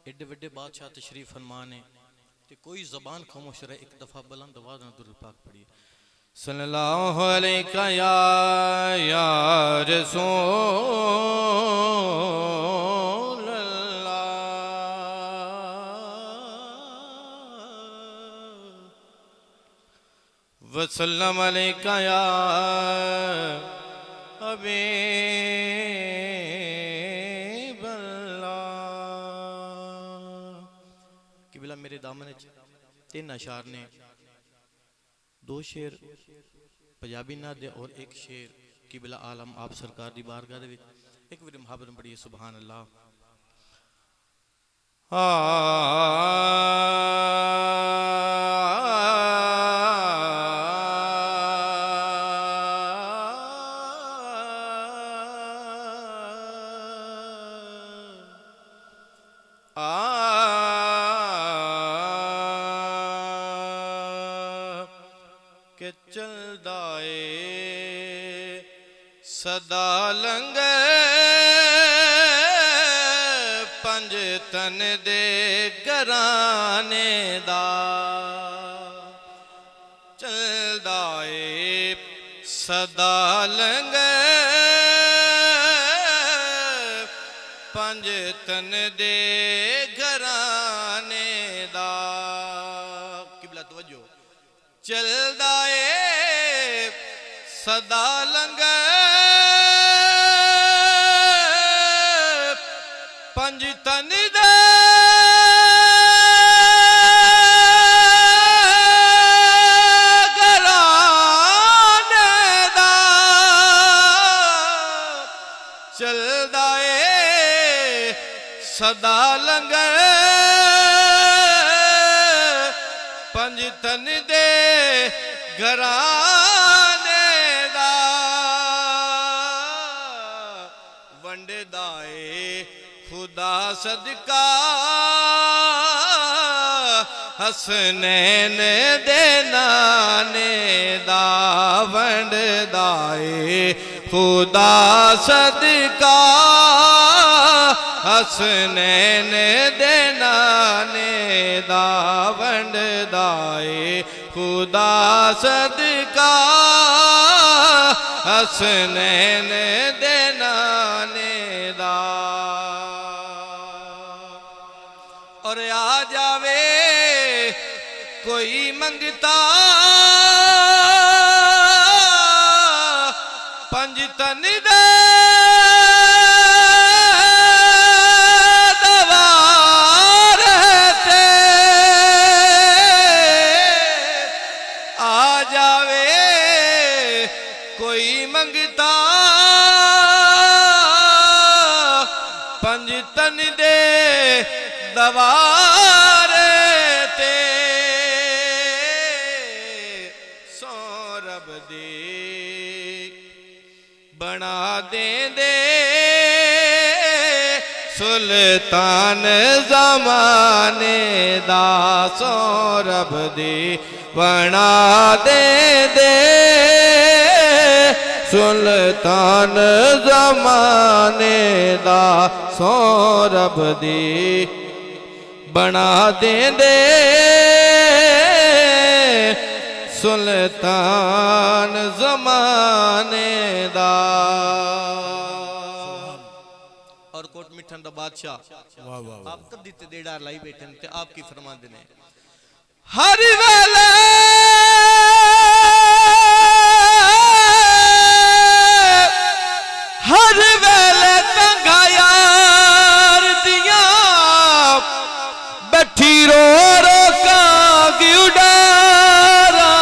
एडे वड्डे बादशाह तशरीफ फरमा ने ते कोई जबान खामोश रहे। एक दफा बुलंद आवाज में दुरूद पाक पढ़िए। सल्लल्लाहु अलैका या रसूल अल्लाह वसल्लम अलैका या हबीब अल्लाह। किबला मेरे दामन तीन अशार ने, दो शेर पंजाबी ना दे और एक शेर किबला आलम आप सरकार दी बारगाह दे विच। एक बार मुहब्बत में पढ़िए सुभान अल्लाह। के चलदा ए सदा लंगर पंज तन दे घराने दा। चलदा ए सदा लंगर पंज तन दे घराने दा। किबला तवज्जो। चलदा ए सदा लंगर पंज तन दे घराने दा। चलदा ए सदा लंगर पंज तन दे घराने दा। वंडदा ए खुदा सदका हसनैन दे नाने दा। वंडदा ए खुदा सदका हसनैन दे नाने दा। वंडदा ए खुदा सदका हसनैन दे नाने दा। और आ जावे कोई मंगता पंज तन दे मंगता पंज तन दे दवारे ते। सौरभ दे बना दे सुल्तान ज़माने दा। सौरभ दे बना दे सुल्तान ज़माने दा। सौरभ दे बना दे सुल्तान ज़माने दा। और कोट मिठन दा बादशाह आप कदी ते देड़ा लाई बैठे ते आपकी फरमान ने हर वेले हर वेले तंगा यार दिया बैठी रो रो कागी उडारा।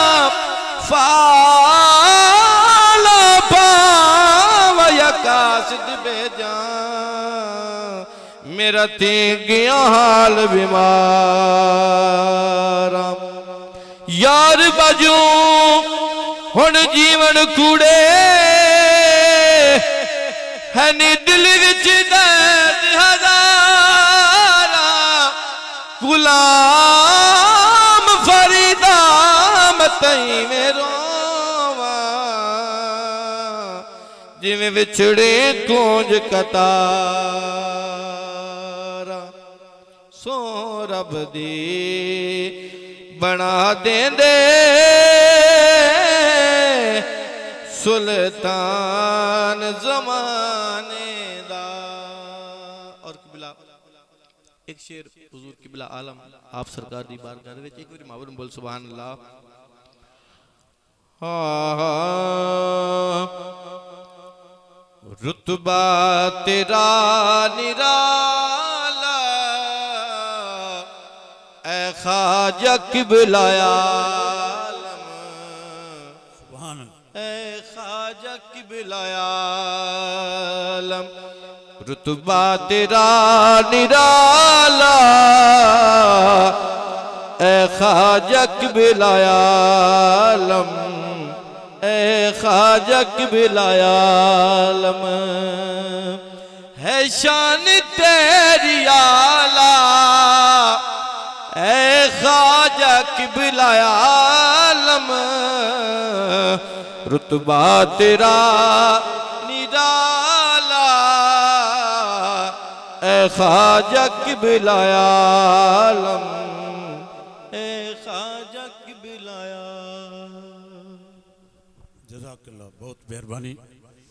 फाला पावया कासिद बेजा मेरा ते गया हाल बीमार। यार बाजू हुण जीवन कूड़े है नी दिल विच दर्द हजारा। गुलाम फरीदा मतई में रोवा जिवें विछड़े कूंज कतारा। सो रब दी बना देंदे सुल्तान ज़माने दा। और किबला एक शेर हुजूर किबला आलम आप सरकार दी बारगाह विच एक बार मावर बोल सुभान अल्लाह। रुतबा तेरा निराला ए ख्वाजा किबला आलम, सुभान अल्लाह ए ख्वाजा किबला आलम। रुतबा तेरा निराला ए ख्वाजा किबला आलम, ए ख्वाजा किबला आलम। है शान तेरी आला ए ख्वाजा किबला आलम। रुतबा तेरा निराला ए ख्वाजा किबला आलम, ए ख्वाजा किबला आलम। जज़ाकल्लाह, बहुत मेहरबानी।